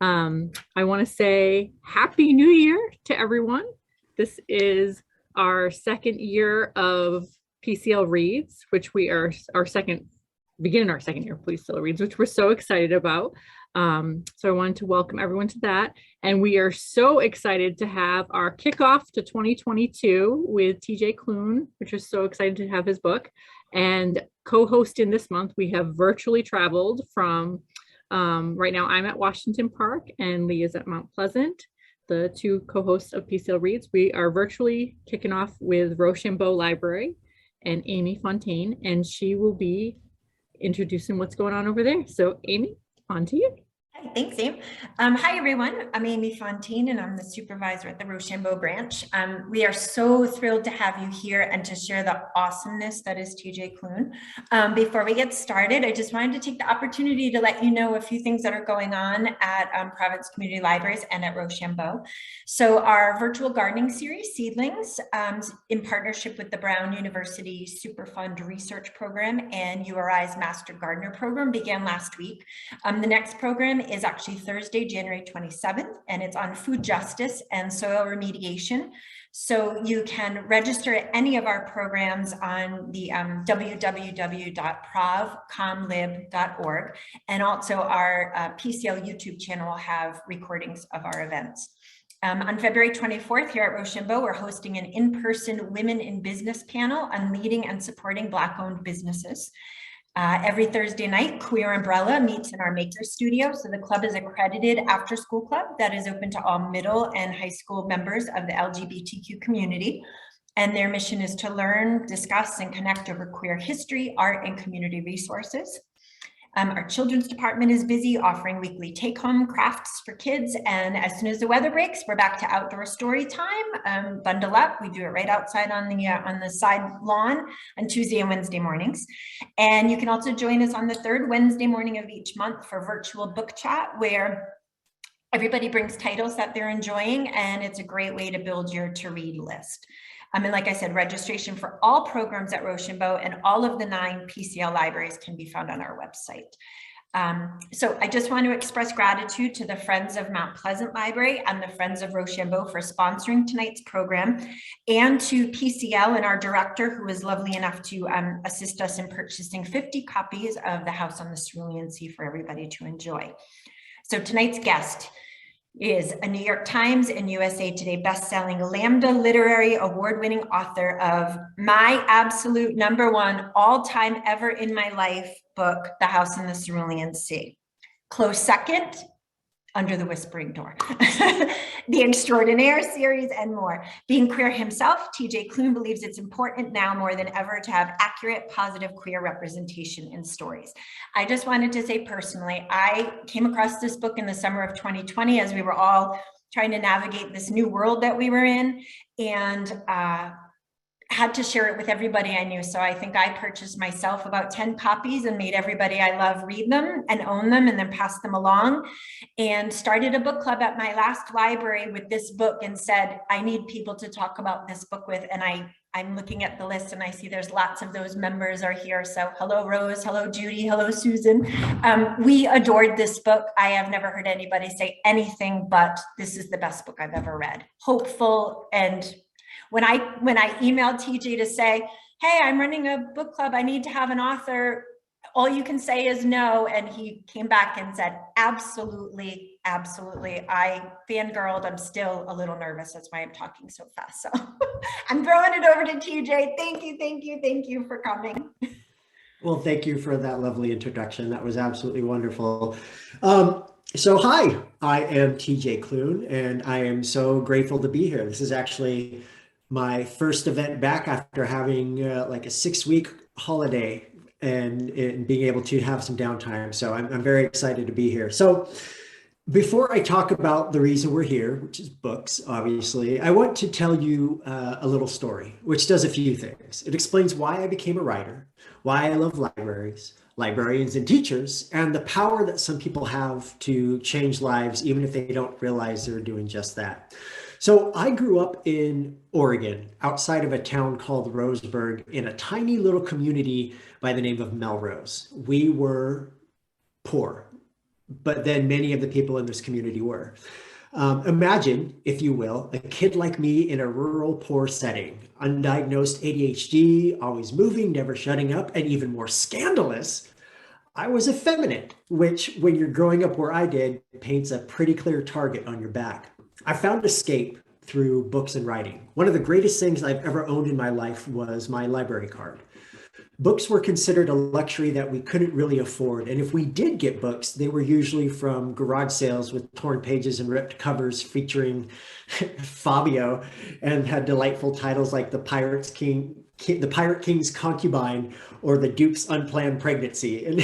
I want to say Happy New Year to everyone. This is our second year of PCL Reads, which we are beginning our second year of PCL Reads, which we're so excited about. So I wanted to welcome everyone to that. And we are so excited to have our kickoff to 2022 with TJ Klune, which is so excited to have his book. And co-hosting this month, we have virtually traveled from right now I'm at Washington Park and Lee is at Mount Pleasant, the two co-hosts of PCL Reads. We are virtually kicking off with Rochambeau Library and Aimee Fontaine, and she will be introducing what's going on over there. So Aimee, on to you. Hi, thanks, Aim. Hi, everyone. I'm Aimee Fontaine, and I'm the supervisor at the Rochambeau branch. We are so thrilled to have you here and to share the awesomeness that is TJ Klune. Before we get started, I just wanted to take the opportunity to let you know a few things that are going on at Province Community Libraries and at Rochambeau. So our virtual gardening series, Seedlings, in partnership with the Brown University Superfund Research Program and URI's Master Gardener Program, began last week. The next program is actually Thursday, January 27th, and it's on food justice and soil remediation. So you can register at any of our programs on the www.provcomlib.org, and also our PCL YouTube channel will have recordings of our events. On February 24th here at Rochambeau, we're hosting an in-person Women in Business panel on leading and supporting Black-owned businesses. Every Thursday night, Queer Umbrella meets in our Maker Studio. So the club is accredited after-school club that is open to all middle and high school members of the LGBTQ community. And their mission is to learn, discuss, and connect over queer history, art, and community resources. Our children's department is busy offering weekly take-home crafts for kids. And as soon as the weather breaks, we're back to outdoor story time. Bundle up. We do it right outside on the side lawn on Tuesday and Wednesday mornings. And you can also join us on the third Wednesday morning of each month for virtual book chat, where everybody brings titles that they're enjoying, and it's a great way to build your to-read list. And like I said, registration for all programs at Rochambeau and all of the 9 PCL libraries can be found on our website. So I just want to express gratitude to the Friends of Mount Pleasant Library and the Friends of Rochambeau for sponsoring tonight's program, and to PCL and our director, who was lovely enough to assist us in purchasing 50 copies of The House on the Cerulean Sea for everybody to enjoy. So tonight's guest is a New York Times and USA Today bestselling Lambda Literary Award-winning author of my absolute #1 all-time ever in my life book, The House in the Cerulean Sea. Close second, Under the Whispering Door, the Extraordinaries series, and more. Being queer himself, TJ Klune believes it's important now more than ever to have accurate, positive queer representation in stories. I just wanted to say personally, I came across this book in the summer of 2020 as we were all trying to navigate this new world that we were in, and had to share it with everybody I knew. So I think I purchased myself about 10 copies and made everybody I love read them and own them and then pass them along, and started a book club at my last library with this book and said, I need people to talk about this book with. And I'm looking at the list and I see there's lots of those members are here. So hello, Rose. Hello, Judy. Hello, Susan. We adored this book. I have never heard anybody say anything but this is the best book I've ever read. Hopeful. And when I emailed TJ to say, hey, I'm running a book club, I need to have an author, all you can say is no. And he came back and said, absolutely, absolutely. I fangirled. I'm still a little nervous. That's why I'm talking so fast. So I'm throwing it over to TJ. Thank you, thank you, thank you for coming. Well, thank you for that lovely introduction. That was absolutely wonderful. So hi, I am TJ Klune, and I am so grateful to be here. This is actually my first event back after having like a 6-week holiday and being able to have some downtime. So I'm very excited to be here. So before I talk about the reason we're here, which is books, obviously, I want to tell you a little story, which does a few things. It explains why I became a writer, why I love libraries, librarians and teachers, and the power that some people have to change lives, even if they don't realize they're doing just that. So I grew up in Oregon, outside of a town called Roseburg, in a tiny little community by the name of Melrose. We were poor. but then many of the people in this community were. Imagine, if you will, a kid like me in a rural, poor setting, undiagnosed ADHD, always moving, never shutting up, and even more scandalous, I was effeminate, which, when you're growing up where I did, paints a pretty clear target on your back. I found escape through books and writing. One of the greatest things I've ever owned in my life was my library card. Books were considered a luxury that we couldn't really afford. And if we did get books, they were usually from garage sales with torn pages and ripped covers featuring Fabio, and had delightful titles like The Pirate King's Concubine, or The Duke's Unplanned Pregnancy. And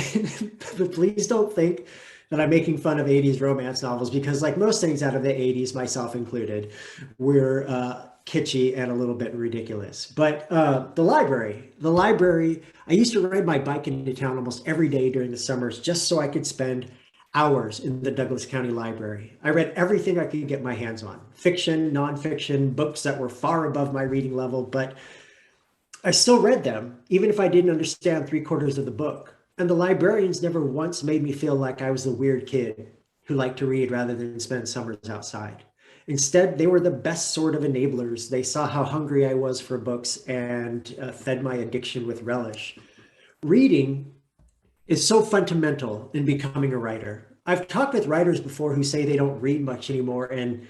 but please don't think that I'm making fun of 80s romance novels, because like most things out of the 80s, myself included, we're kitschy and a little bit ridiculous. But the library, I used to ride my bike into town almost every day during the summers just so I could spend hours in the Douglas County Library. I read everything I could get my hands on, fiction, nonfiction, books that were far above my reading level, but I still read them, even if I didn't understand 3/4 of the book. And the librarians never once made me feel like I was the weird kid who liked to read rather than spend summers outside. Instead, they were the best sort of enablers. They saw how hungry I was for books and fed my addiction with relish. Reading is so fundamental in becoming a writer. I've talked with writers before who say they don't read much anymore. And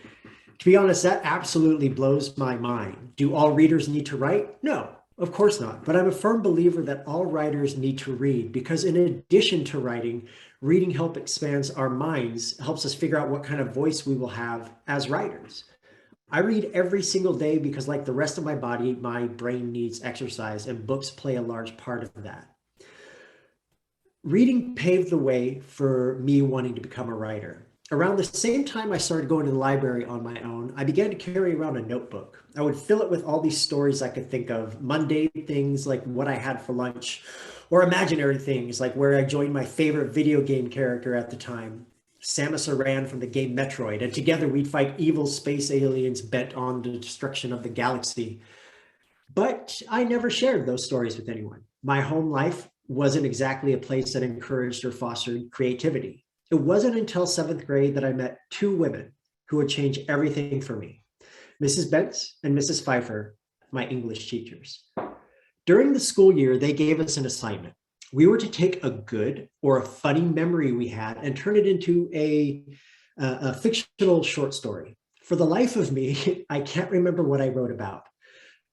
to be honest, that absolutely blows my mind. Do all readers need to write? No, of course not. But I'm a firm believer that all writers need to read, because in addition to writing, reading expands our minds, helps us figure out what kind of voice we will have as writers. I read every single day because, like the rest of my body, my brain needs exercise, and books play a large part of that. Reading paved the way for me wanting to become a writer. Around the same time I started going to the library on my own, I began to carry around a notebook. I would fill it with all these stories I could think of, mundane things like what I had for lunch, or imaginary things like where I joined my favorite video game character at the time, Samus Aran from the game Metroid, and together we'd fight evil space aliens bent on the destruction of the galaxy. But I never shared those stories with anyone. My home life wasn't exactly a place that encouraged or fostered creativity. It wasn't until 7th grade that I met 2 women who would change everything for me: Mrs. Bentz and Mrs. Pfeiffer, my English teachers. During the school year, they gave us an assignment. We were to take a good or a funny memory we had and turn it into a fictional short story. For the life of me, I can't remember what I wrote about.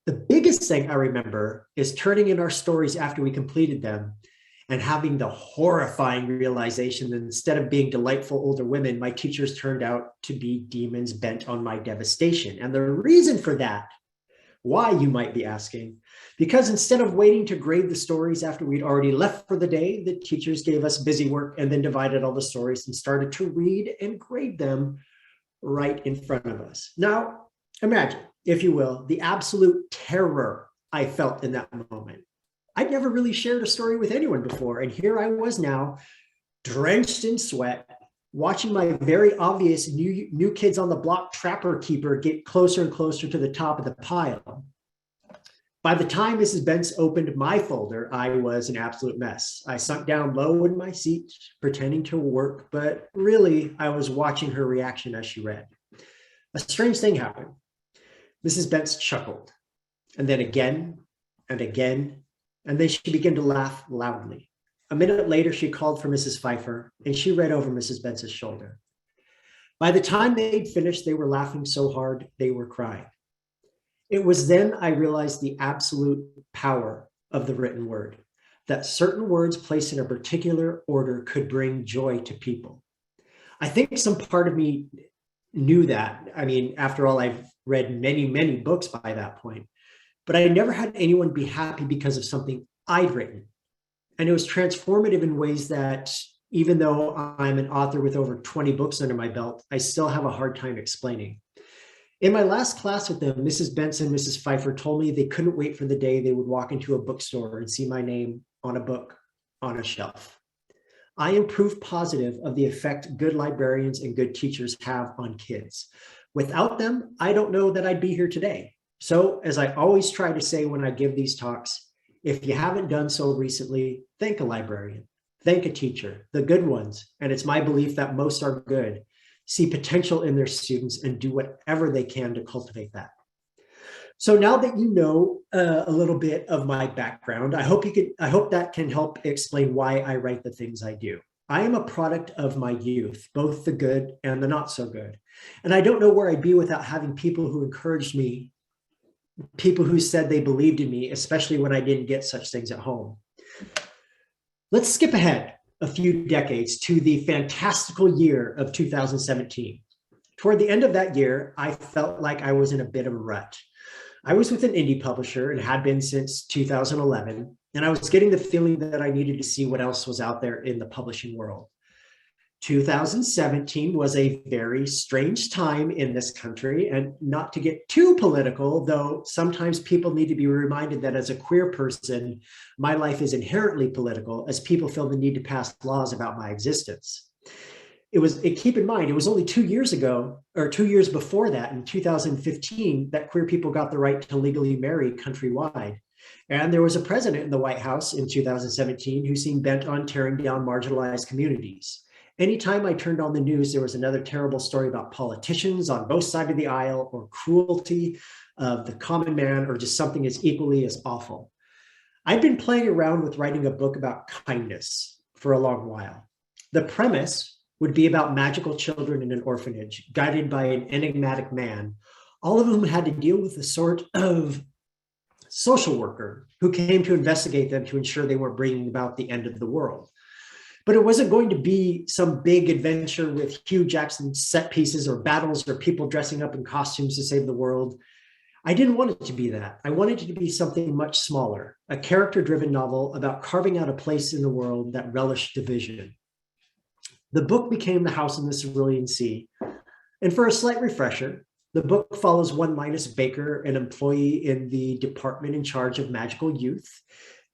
The biggest thing I remember is turning in our stories after we completed them and having the horrifying realization that instead of being delightful older women, my teachers turned out to be demons bent on my devastation. And the reason for that, why, you might be asking, because instead of waiting to grade the stories after we'd already left for the day, the teachers gave us busy work and then divided all the stories and started to read and grade them right in front of us. Now, imagine, if you will, the absolute terror I felt in that moment. I'd never really shared a story with anyone before, and here I was now, drenched in sweat, watching my very obvious new kids on the block trapper keeper get closer and closer to the top of the pile. By the time Mrs. Bentz opened my folder, I was an absolute mess. I sunk down low in my seat, pretending to work, but really I was watching her reaction as she read. A strange thing happened. Mrs. Bentz chuckled, and then again, and again, and then she began to laugh loudly. A minute later, she called for Mrs. Pfeiffer, and she read over Mrs. Bentz's shoulder. By the time they'd finished, they were laughing so hard they were crying. It was then I realized the absolute power of the written word, that certain words placed in a particular order could bring joy to people. I think some part of me knew that. I mean, after all, I've read many, many books by that point, but I never had anyone be happy because of something I'd written. And it was transformative in ways that, even though I'm an author with over 20 books under my belt, I still have a hard time explaining. In my last class with them, Mrs. Bentz and Mrs. Pfeiffer told me they couldn't wait for the day they would walk into a bookstore and see my name on a book on a shelf. I am proof positive of the effect good librarians and good teachers have on kids. Without them, I don't know that I'd be here today. So, as I always try to say when I give these talks, if you haven't done so recently, thank a librarian. thank a teacher, the good ones, and it's my belief that most are good, see potential in their students and do whatever they can to cultivate that. So now that you know a little bit of my background, I hope that can help explain why I write the things I do. I am a product of my youth, both the good and the not so good. And I don't know where I'd be without having people who encouraged me, people who said they believed in me, especially when I didn't get such things at home. Let's skip ahead a few decades to the fantastical year of 2017. Toward the end of that year, I felt like I was in a bit of a rut. I was with an indie publisher and had been since 2011, and I was getting the feeling that I needed to see what else was out there in the publishing world. 2017 was a very strange time in this country, and not to get too political, though sometimes people need to be reminded that as a queer person, my life is inherently political as people feel the need to pass laws about my existence. Keep in mind, it was only 2 years ago, or 2 years before that, in 2015, that queer people got the right to legally marry countrywide. And there was a president in the White House in 2017 who seemed bent on tearing down marginalized communities. Anytime I turned on the news, there was another terrible story about politicians on both sides of the aisle, or cruelty of the common man, or just something as equally as awful. I'd been playing around with writing a book about kindness for a long while. The premise would be about magical children in an orphanage, guided by an enigmatic man, all of whom had to deal with a sort of social worker who came to investigate them to ensure they weren't bringing about the end of the world. But it wasn't going to be some big adventure with Hugh Jackson set pieces or battles or people dressing up in costumes to save the world. I didn't want it to be that. I wanted it to be something much smaller, a character-driven novel about carving out a place in the world that relished division. The book became The House in the Cerulean Sea. And for a slight refresher, the book follows one Linus Baker, an employee in the department in charge of magical youth.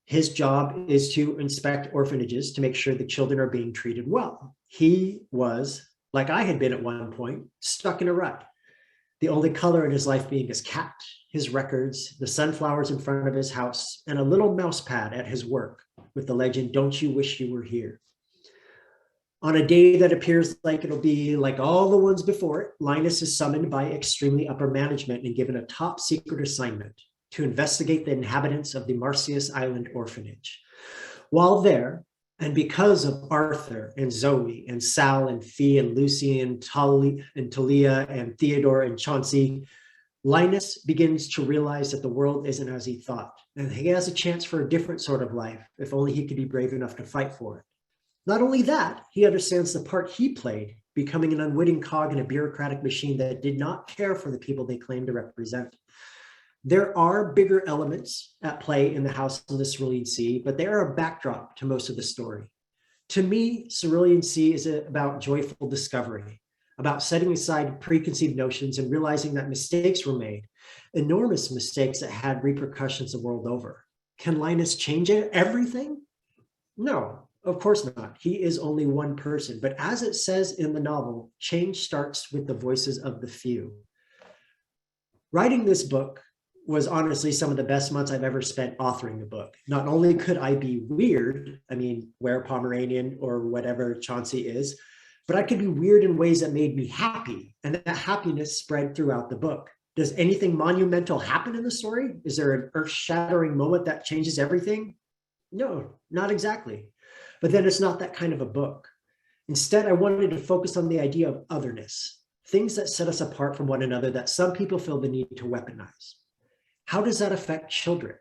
His job is to inspect orphanages to make sure the children are being treated well. He was, like I had been at one point, stuck in a rut. The only color in his life being his cat, his records, the sunflowers in front of his house, and a little mouse pad at his work with the legend, "Don't you wish you were here?" On a day that appears like it'll be like all the ones before it, Linus is summoned by extremely upper management and given a top secret assignment to investigate the inhabitants of the Marsyas Island orphanage. While there, and because of Arthur and Zoe and Sal and Fee and Lucy and Talia and Theodore and Chauncey, Linus begins to realize that the world isn't as he thought, and he has a chance for a different sort of life if only he could be brave enough to fight for it. Not only that, he understands the part he played, becoming an unwitting cog in a bureaucratic machine that did not care for the people they claimed to represent. There are bigger elements at play in The House in the Cerulean Sea, but they are a backdrop to most of the story. To me, Cerulean Sea is about joyful discovery, about setting aside preconceived notions and realizing that mistakes were made, enormous mistakes that had repercussions the world over. Can Linus change everything? No. Of course not. He is only one person. But as it says in the novel, change starts with the voices of the few. Writing this book was honestly some of the best months I've ever spent authoring the book. Not only could I be weird, wear Pomeranian or whatever Chauncey is, but I could be weird in ways that made me happy. And that happiness spread throughout the book. Does anything monumental happen in the story? Is there an earth-shattering moment that changes everything? No, not exactly. But then it's not that kind of a book. Instead, I wanted to focus on the idea of otherness, things that set us apart from one another that some people feel the need to weaponize. How does that affect children?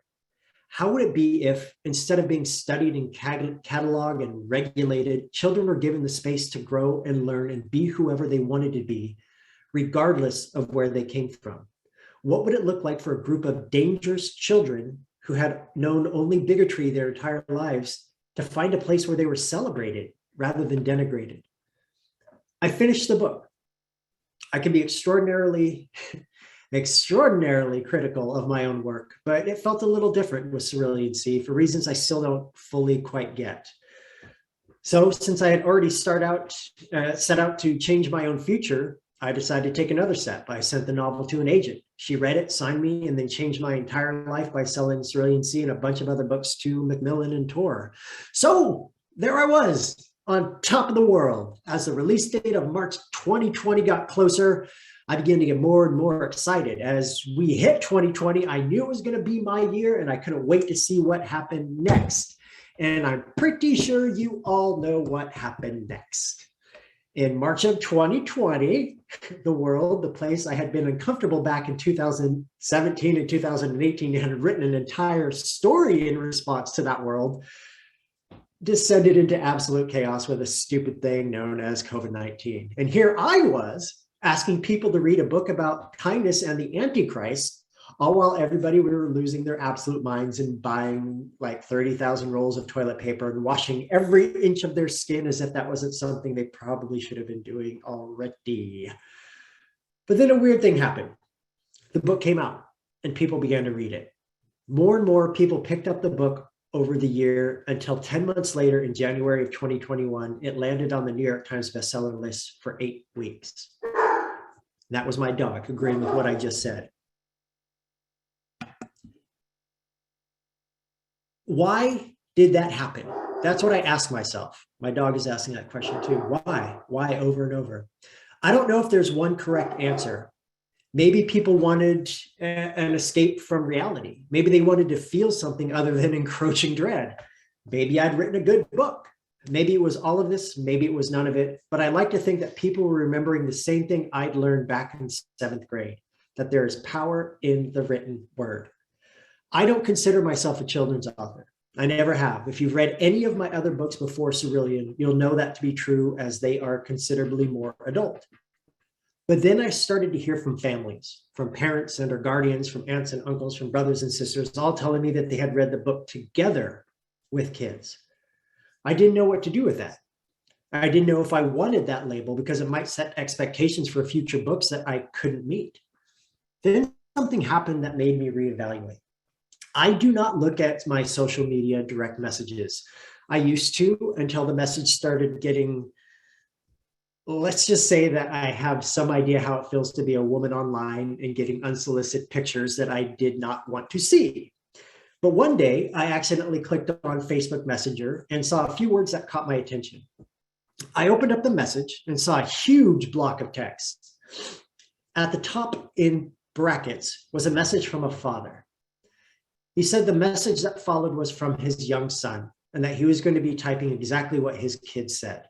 How would it be if, instead of being studied and cataloged and regulated, children were given the space to grow and learn and be whoever they wanted to be, regardless of where they came from? What would it look like for a group of dangerous children who had known only bigotry their entire lives to find a place where they were celebrated rather than denigrated? I finished the book. I can be extraordinarily critical of my own work, but it felt a little different with Cerulean Sea for reasons I still don't fully quite get. So since I had already set out to change my own future, I decided to take another step. I sent the novel to an agent. She read it, signed me, and then changed my entire life by selling Cerulean Sea and a bunch of other books to Macmillan and Tor. So there I was on top of the world. As the release date of March 2020 got closer, I began to get more and more excited. As we hit 2020, I knew it was going to be my year and I couldn't wait to see what happened next. And I'm pretty sure you all know what happened next. In March of 2020, the world, the place I had been uncomfortable back in 2017 and 2018, and had written an entire story in response to that world, descended into absolute chaos with a stupid thing known as COVID-19. And here I was asking people to read a book about kindness and the Antichrist, all while everybody were losing their absolute minds and buying like 30,000 rolls of toilet paper and washing every inch of their skin as if that wasn't something they probably should have been doing already. But then a weird thing happened. The book came out and people began to read it. More and more people picked up the book over the year until 10 months later in January of 2021, it landed on the New York Times bestseller list for 8 weeks. That was my dog agreeing with what I just said. Why did that happen? That's what I ask myself. My dog is asking that question too. Why? Why over and over? I don't know if there's one correct answer. Maybe people wanted an escape from reality. Maybe they wanted to feel something other than encroaching dread. Maybe I'd written a good book. Maybe it was all of this, maybe it was none of it, but I like to think that people were remembering the same thing I'd learned back in 7th grade, that there is power in the written word. I don't consider myself a children's author. I never have. If you've read any of my other books before Cerulean, you'll know that to be true, as they are considerably more adult. But then I started to hear from families, from parents and or guardians, from aunts and uncles, from brothers and sisters, all telling me that they had read the book together with kids. I didn't know what to do with that. I didn't know if I wanted that label because it might set expectations for future books that I couldn't meet. Then something happened that made me reevaluate. I do not look at my social media direct messages. I used to until the message started getting, let's just say that I have some idea how it feels to be a woman online and getting unsolicited pictures that I did not want to see. But one day I accidentally clicked on Facebook Messenger and saw a few words that caught my attention. I opened up the message and saw a huge block of text. At the top in brackets was a message from a father. He said the message that followed was from his young son and that he was going to be typing exactly what his kid said.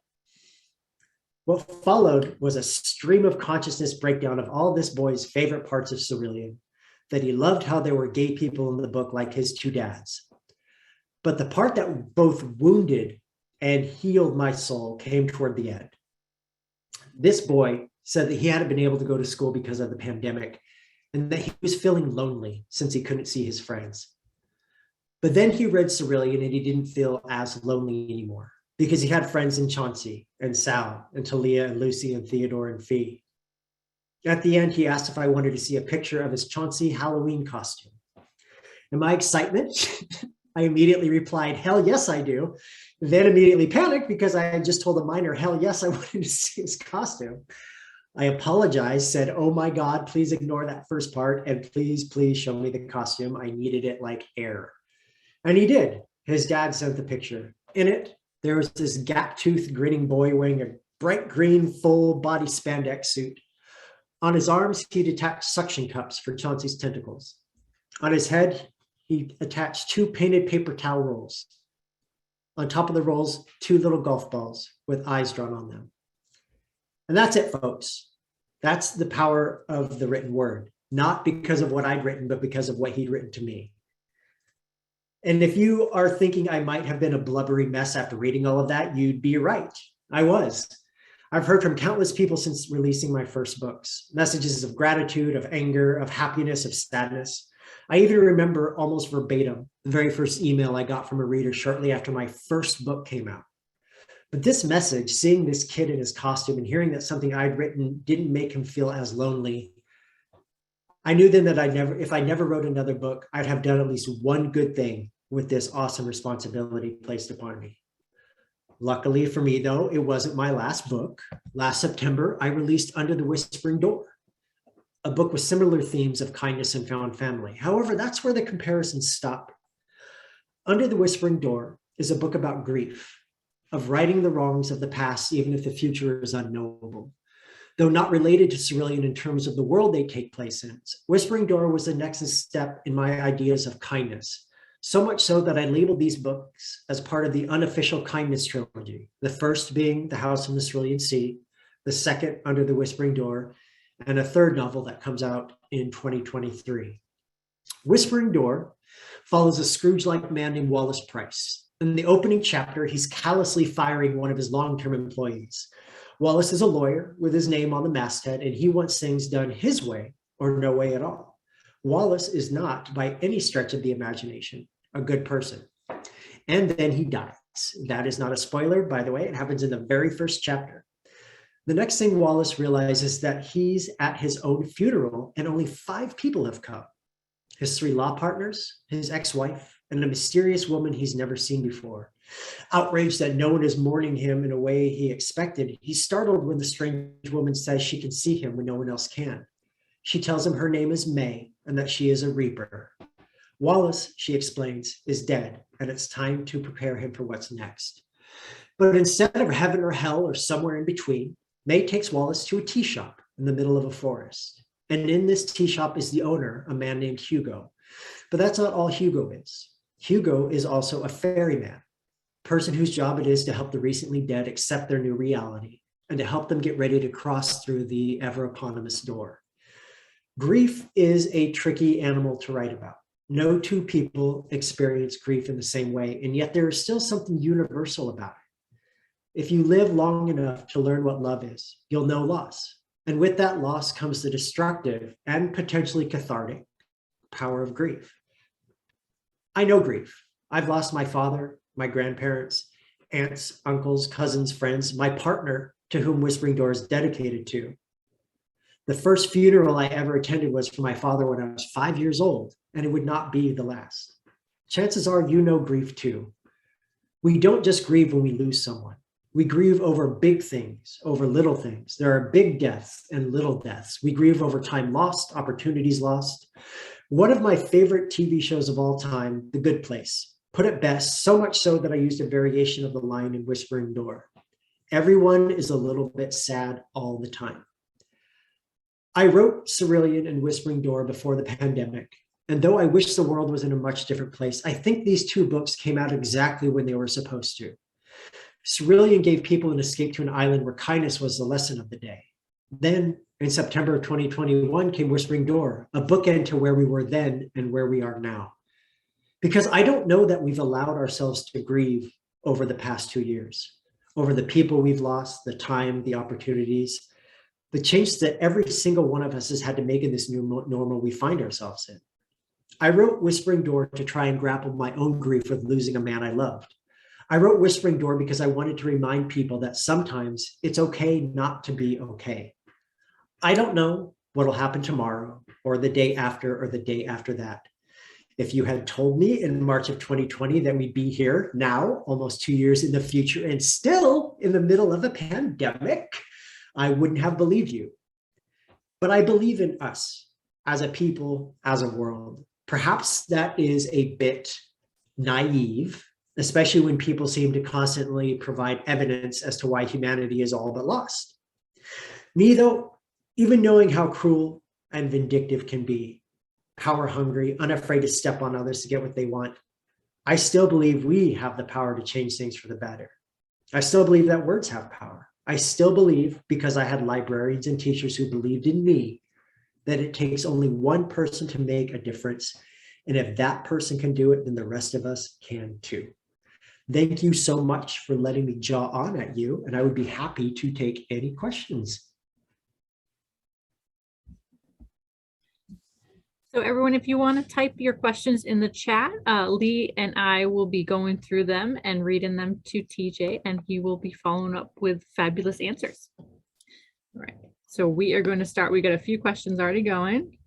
What followed was a stream of consciousness breakdown of all this boy's favorite parts of Cerulean, that he loved how there were gay people in the book like his 2 dads. But the part that both wounded and healed my soul came toward the end. This boy said that he hadn't been able to go to school because of the pandemic and that he was feeling lonely since he couldn't see his friends. But then he read Cerulean and he didn't feel as lonely anymore because he had friends in Chauncey and Sal and Talia and Lucy and Theodore and Fee. At the end, he asked if I wanted to see a picture of his Chauncey Halloween costume. In my excitement, I immediately replied, hell yes, I do. Then immediately panicked because I had just told a minor, hell yes, I wanted to see his costume. I apologized, said, oh my God, please ignore that first part and please show me the costume. I needed it like air. And he did. His dad sent the picture. In it, there was this gap-toothed grinning boy wearing a bright green full body spandex suit. On his arms, he'd attached suction cups for Chauncey's tentacles. On his head, he attached 2 painted paper towel rolls. On top of the rolls, 2 little golf balls with eyes drawn on them. And that's it, folks. That's the power of the written word, not because of what I'd written, but because of what he'd written to me. And if you are thinking I might have been a blubbery mess after reading all of that, you'd be right. I was. I've heard from countless people since releasing my first books, messages of gratitude, of anger, of happiness, of sadness. I even remember almost verbatim the very first email I got from a reader shortly after my first book came out. But this message, seeing this kid in his costume and hearing that something I'd written didn't make him feel as lonely, I knew then that if I never wrote another book, I'd have done at least one good thing with this awesome responsibility placed upon me. Luckily for me, though, it wasn't my last book. Last September, I released Under the Whispering Door, a book with similar themes of kindness and found family. However, that's where the comparisons stop. Under the Whispering Door is a book about grief, of righting the wrongs of the past, even if the future is unknowable. Though not related to Cerulean in terms of the world they take place in, Whispering Door was the next step in my ideas of kindness. So much so that I labeled these books as part of the unofficial kindness trilogy, the first being The House in the Cerulean Sea, the second Under the Whispering Door, and a third novel that comes out in 2023. Whispering Door follows a Scrooge-like man named Wallace Price. In the opening chapter, he's callously firing one of his long-term employees. Wallace is a lawyer with his name on the masthead, and he wants things done his way or no way at all. Wallace is not, by any stretch of the imagination, a good person. And then he dies. That is not a spoiler, by the way. It happens in the very first chapter. The next thing Wallace realizes that he's at his own funeral and only 5 people have come. His 3 law partners, his ex-wife, and a mysterious woman he's never seen before. Outraged that no one is mourning him in a way he expected, he's startled when the strange woman says she can see him when no one else can. She tells him her name is May and that she is a reaper. Wallace, she explains, is dead, and it's time to prepare him for what's next. But instead of heaven or hell or somewhere in between, May takes Wallace to a tea shop in the middle of a forest. And in this tea shop is the owner, a man named Hugo. But that's not all Hugo is. Hugo is also a ferryman, person whose job it is to help the recently dead accept their new reality and to help them get ready to cross through the ever-eponymous door. Grief is a tricky animal to write about. No 2 people experience grief in the same way, and yet there is still something universal about it. If you live long enough to learn what love is, you'll know loss. And with that loss comes the destructive and potentially cathartic power of grief. I know grief. I've lost my father, my grandparents, aunts, uncles, cousins, friends, my partner, to whom Whispering Door is dedicated to. The first funeral I ever attended was for my father when I was 5 years old, and it would not be the last. Chances are you know grief too. We don't just grieve when we lose someone. We grieve over big things, over little things. There are big deaths and little deaths. We grieve over time lost, opportunities lost. One of my favorite TV shows of all time, The Good Place, put it best, so much so that I used a variation of the line in Whispering Door. Everyone is a little bit sad all the time. I wrote Cerulean and Whispering Door before the pandemic, and though I wish the world was in a much different place, I think these 2 books came out exactly when they were supposed to. Cerulean gave people an escape to an island where kindness was the lesson of the day. Then, in September of 2021, came Whispering Door, a bookend to where we were then and where we are now. Because I don't know that we've allowed ourselves to grieve over the past 2 years, over the people we've lost, the time, the opportunities, the change that every single one of us has had to make in this new normal we find ourselves in. I wrote Whispering Door to try and grapple my own grief with losing a man I loved. I wrote Whispering Door because I wanted to remind people that sometimes it's okay not to be okay. I don't know what'll happen tomorrow or the day after or the day after that. If you had told me in March of 2020 that we'd be here now, almost 2 years in the future and still in the middle of a pandemic, I wouldn't have believed you. But I believe in us as a people, as a world. Perhaps that is a bit naive, especially when people seem to constantly provide evidence as to why humanity is all but lost. Me, though, even knowing how cruel and vindictive can be, power hungry, unafraid to step on others to get what they want, I still believe we have the power to change things for the better. I still believe that words have power. I still believe, because I had librarians and teachers who believed in me, that it takes only one person to make a difference. And if that person can do it, then the rest of us can too. Thank you so much for letting me jaw on at you, and I would be happy to take any questions. So everyone, if you want to type your questions in the chat, Lee and I will be going through them and reading them to TJ, and he will be following up with fabulous answers. All right, so we are going to start. We got a few questions already going.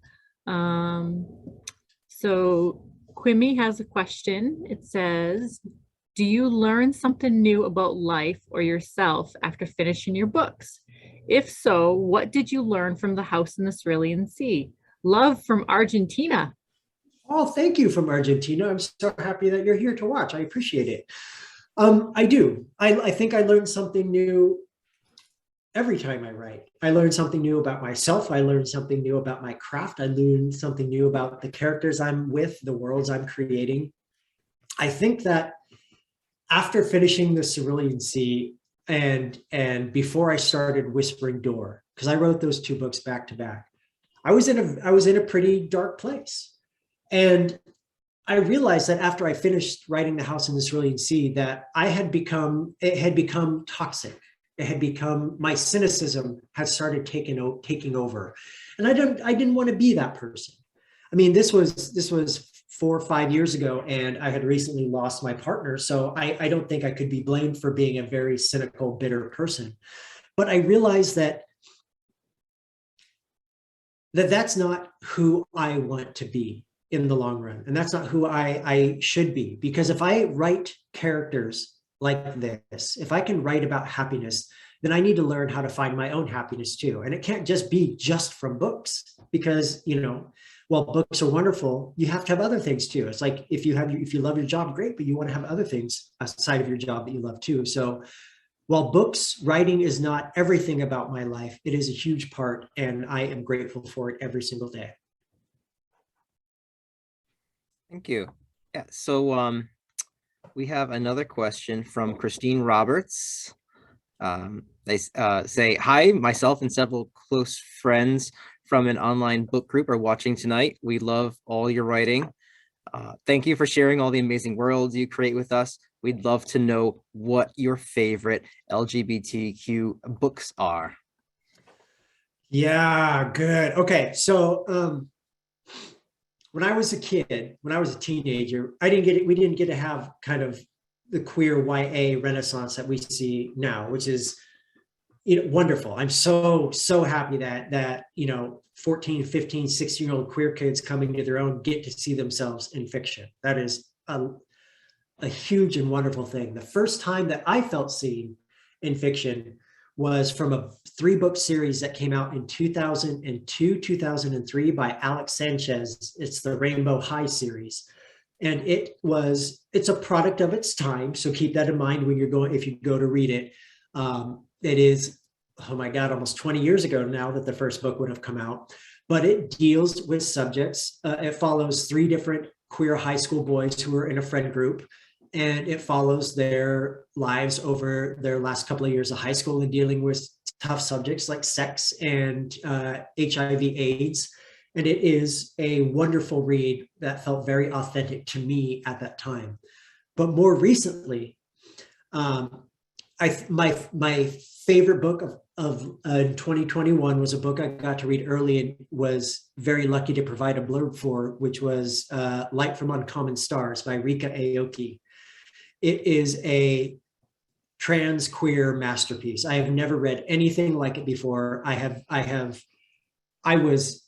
So Quimmy has a question. It says, do you learn something new about life or yourself after finishing your books? If so, what did you learn from The House in the Cerulean Sea? Love from Argentina. Oh, thank you from Argentina. I'm so happy that you're here to watch. I appreciate it. I do. I think I learn something new every time I write. I learn something new about myself. I learn something new about my craft. I learn something new about the characters I'm with, the worlds I'm creating. I think that after finishing the Cerulean Sea and before I started Whispering Door, because I wrote those two books back to back, I was in a pretty dark place. And I realized that after I finished writing The House in the Cerulean Sea, that it had become toxic. It had become, my cynicism had started taking over. And I didn't want to be that person. I mean, this was 4 or 5 years ago, and I had recently lost my partner. So I don't think I could be blamed for being a very cynical, bitter person. But I realized that's not who I want to be in the long run. And that's not who I should be. Because if I write characters like this, if I can write about happiness, then I need to learn how to find my own happiness too. And it can't just be just from books, because, while books are wonderful, you have to have other things too. It's like if you love your job, great, but you want to have other things outside of your job that you love too. So while writing is not everything about my life, it is a huge part, and I am grateful for it every single day. Thank you. Yeah, so we have another question from Christine Roberts. They say, hi, myself and several close friends from an online book group are watching tonight. We love all your writing. Thank you for sharing all the amazing worlds you create with us. We'd love to know what your favorite LGBTQ books are. Yeah, good. Okay, so when I was a teenager, we didn't get to have kind of the queer YA renaissance that we see now, which is wonderful. I'm so happy that 14, 15, 16-year-old queer kids coming to their own get to see themselves in fiction. That is a huge and wonderful thing. The first time that I felt seen in fiction was from a 3-book series that came out in 2002, 2003 by Alex Sanchez. It's the Rainbow High series. And it's a product of its time. So keep that in mind if you go to read it. It is, oh my God, almost 20 years ago now that the first book would have come out, but it deals with subjects. It follows 3 different queer high school boys who are in a friend group, and it follows their lives over their last couple of years of high school and dealing with tough subjects like sex and HIV/AIDS. And it is a wonderful read that felt very authentic to me at that time. But more recently, my favorite book of 2021 was a book I got to read early and was very lucky to provide a blurb for, which was Light from Uncommon Stars by Rika Aoki. It is a trans queer masterpiece. I have never read anything like it before. I was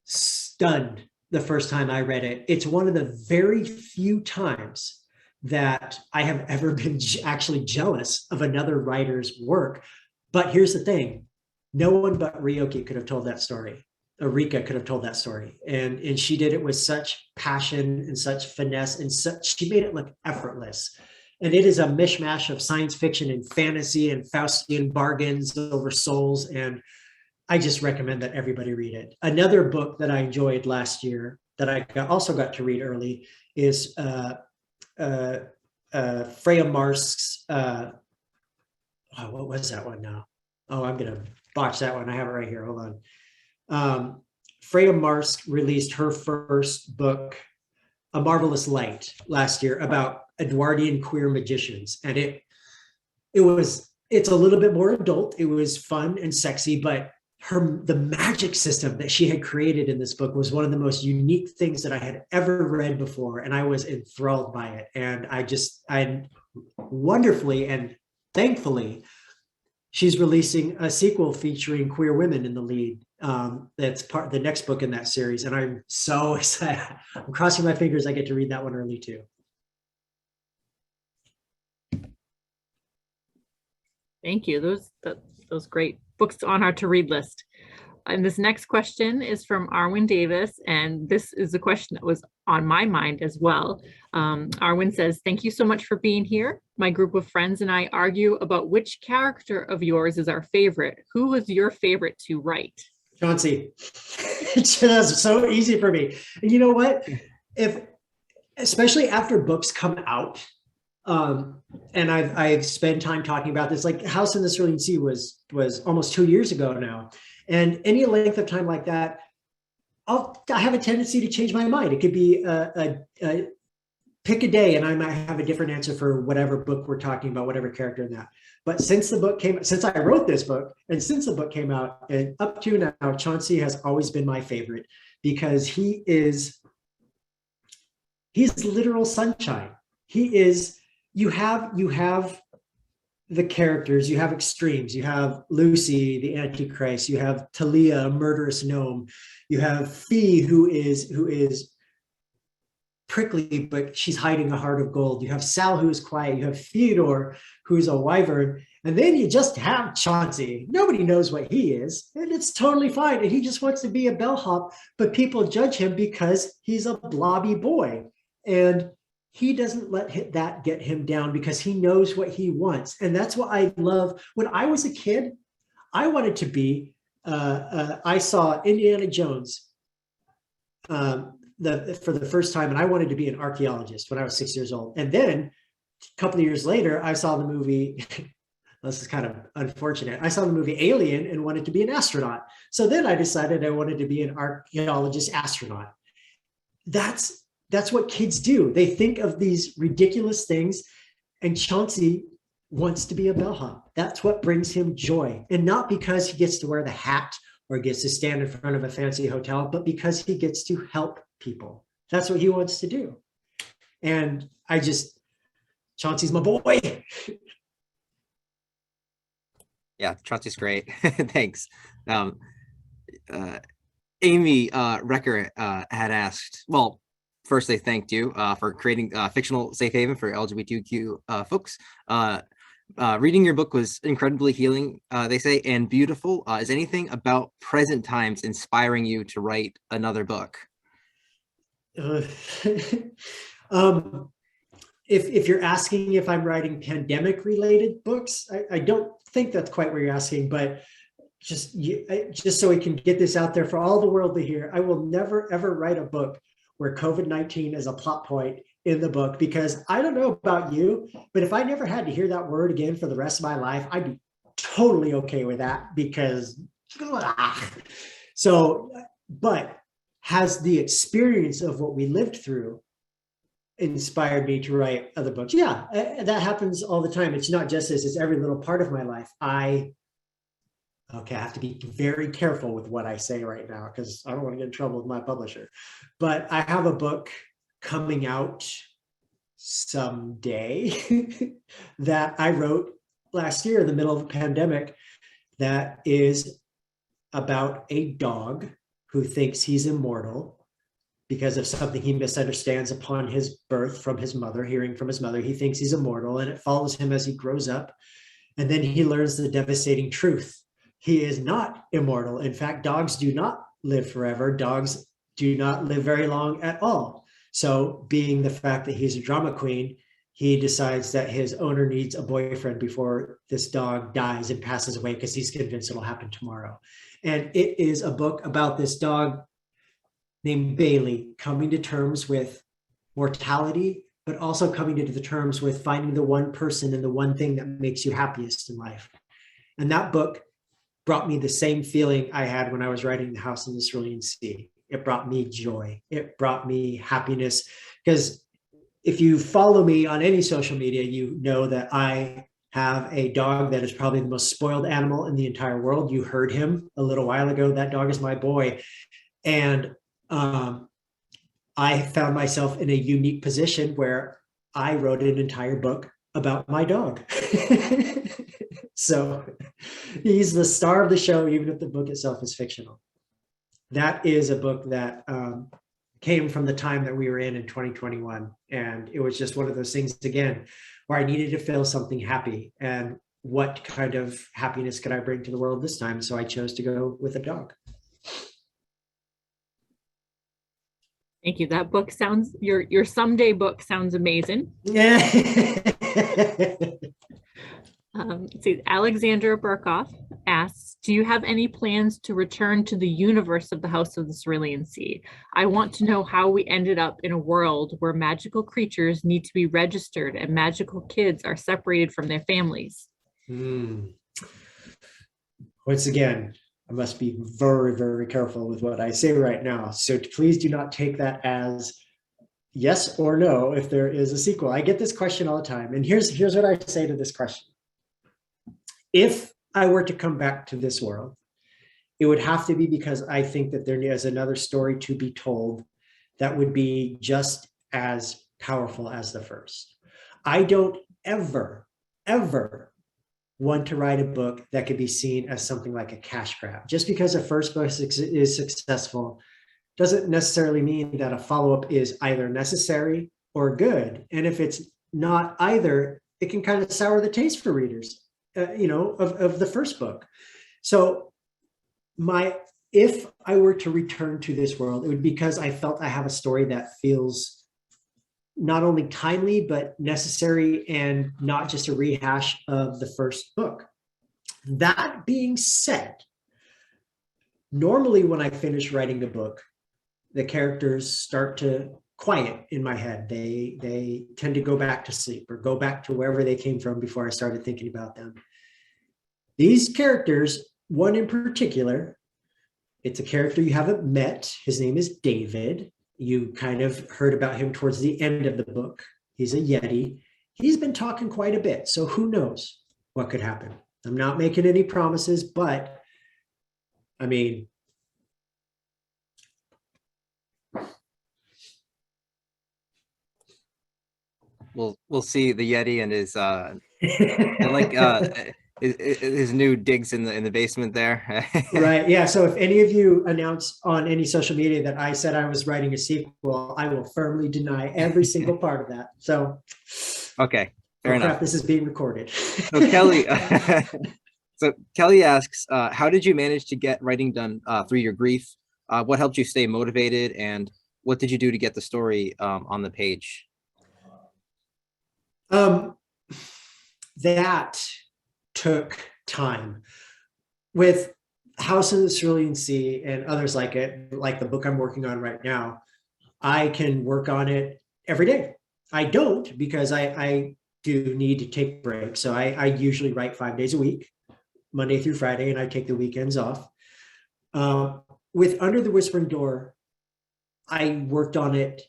stunned the first time I read it. It's one of the very few times that I have ever been actually jealous of another writer's work. But here's the thing, no one but Ryoki could have told that story. Or Rika could have told that story. And she did it with such passion and such finesse, and she made it look effortless. And it is a mishmash of science fiction and fantasy and Faustian bargains over souls. And I just recommend that everybody read it. Another book that I enjoyed last year that I also got to read early is Freya Marsk's, what was that one now? Oh, I'm going to botch that one. I have it right here. Hold on. Freya Marsk released her first book, A Marvelous Light, last year about Edwardian queer magicians. And it's a little bit more adult. It was fun and sexy, but the magic system that she had created in this book was one of the most unique things that I had ever read before. And I was enthralled by it. And I wonderfully and thankfully, she's releasing a sequel featuring queer women in the lead. That's the next book in that series. And I'm so excited. I'm crossing my fingers I get to read that one early too. Thank you. Those great books on our to read list. And this next question is from Arwen Davis, and this is a question that was on my mind as well. Arwen says, thank you so much for being here. My group of friends and I argue about which character of yours is our favorite. Who was your favorite to write? Chauncey. That's so easy for me. And you know what? Especially after books come out, and I've spent time talking about this, like House in the Cerulean Sea was almost 2 years ago now. And any length of time like that, I have a tendency to change my mind. It could be pick a day and I might have a different answer for whatever book we're talking about, whatever character in that. But since I wrote this book and since the book came out and up to now, Chauncey has always been my favorite because he's literal sunshine. You have the characters, you have extremes, you have Lucy, the Antichrist, you have Talia, a murderous gnome, you have Fee, who is prickly, but she's hiding a heart of gold. You have Sal, who is quiet. You have Theodore, who's a wyvern. And then you just have Chauncey. Nobody knows what he is, and it's totally fine. And he just wants to be a bellhop, but people judge him because he's a blobby boy. And he doesn't let that get him down because he knows what he wants. And that's what I love. When I was a kid, I wanted to be, I saw Indiana Jones for the first time, and I wanted to be an archaeologist when I was 6 years old. And then a couple of years later, I saw the movie, this is kind of unfortunate, I saw the movie Alien and wanted to be an astronaut. So then I decided I wanted to be an archaeologist astronaut. That's what kids do. They think of these ridiculous things, and Chauncey wants to be a bellhop. That's what brings him joy. And not because he gets to wear the hat or gets to stand in front of a fancy hotel, but because he gets to help people. That's what he wants to do. And Chauncey's my boy. Yeah, Chauncey's great. Thanks. Aimee Recker had asked, well, first, they thanked you for creating a fictional safe haven for LGBTQ folks. Reading your book was incredibly healing, they say, and beautiful. Is anything about present times inspiring you to write another book? If you're asking if I'm writing pandemic-related books, I don't think that's quite what you're asking, but just so we can get this out there for all the world to hear, I will never, ever write a book where COVID-19 is a plot point in the book, because I don't know about you, but if I never had to hear that word again for the rest of my life, I'd be totally okay with that, because but has the experience of what we lived through inspired me to write other books? Yeah, that happens all the time. It's not just this, it's every little part of my life. I have to be very careful with what I say right now because I don't want to get in trouble with my publisher. But I have a book coming out someday that I wrote last year in the middle of a pandemic that is about a dog who thinks he's immortal because of something he misunderstands upon his birth from his mother, hearing from his mother. He thinks he's immortal, and it follows him as he grows up. And then he learns the devastating truth. He is not immortal. In fact, dogs do not live forever. Dogs do not live very long at all. So being the fact that he's a drama queen, he decides that his owner needs a boyfriend before this dog dies and passes away because he's convinced it'll happen tomorrow. And it is a book about this dog named Bailey coming to terms with mortality, but also coming to the terms with finding the one person and the one thing that makes you happiest in life. And that book brought me the same feeling I had when I was writing The House in the Cerulean Sea. It brought me joy. It brought me happiness. Because if you follow me on any social media, you know that I have a dog that is probably the most spoiled animal in the entire world. You heard him a little while ago. That dog is my boy. And I found myself in a unique position where I wrote an entire book about my dog. So he's the star of the show, even if the book itself is fictional. That is a book that came from the time that we were in 2021. And it was just one of those things, again, where I needed to feel something happy. And what kind of happiness could I bring to the world this time? So I chose to go with a dog. Thank you. That book sounds, your someday book sounds amazing. Yeah. Let's see, Alexandra Burkoff asks, do you have any plans to return to the universe of the House of the Cerulean Sea? I want to know how we ended up in a world where magical creatures need to be registered and magical kids are separated from their families. Once again, I must be very, very careful with what I say right now. So please do not take that as yes or no if there is a sequel. I get this question all the time. And here's what I say to this question. If I were to come back to this world, it would have to be because I think that there is another story to be told that would be just as powerful as the first. I don't ever want to write a book that could be seen as something like a cash grab. Just because a first book is successful doesn't necessarily mean that a follow-up is either necessary or good. And if it's not either, it can kind of sour the taste for readers, of the first book. So if I were to return to this world, it would be because I felt I have a story that feels not only timely, but necessary and not just a rehash of the first book. That being said, normally when I finish writing a book, the characters start to quiet in my head. They tend to go back to sleep or go back to wherever they came from before I started thinking about them. These characters, one in particular, it's a character you haven't met. His name is David. You kind of heard about him towards the end of the book. He's a Yeti. He's been talking quite a bit, so who knows what could happen. I'm not making any promises, but I mean, we'll see the Yeti and his and like his new digs in the basement there. Right. Yeah. So if any of you announce on any social media that I said I was writing a sequel, I will firmly deny every single part of that. So okay, fair enough. Crap, this is being recorded. So Kelly asks, how did you manage to get writing done through your grief? What helped you stay motivated, and what did you do to get the story on the page? That took time. With House of the Cerulean Sea and others like it, like the book I'm working on right now, I can work on it every day. I don't, because I do need to take breaks. So I usually write 5 days a week, Monday through Friday, and I take the weekends off. With Under the Whispering Door, I worked on it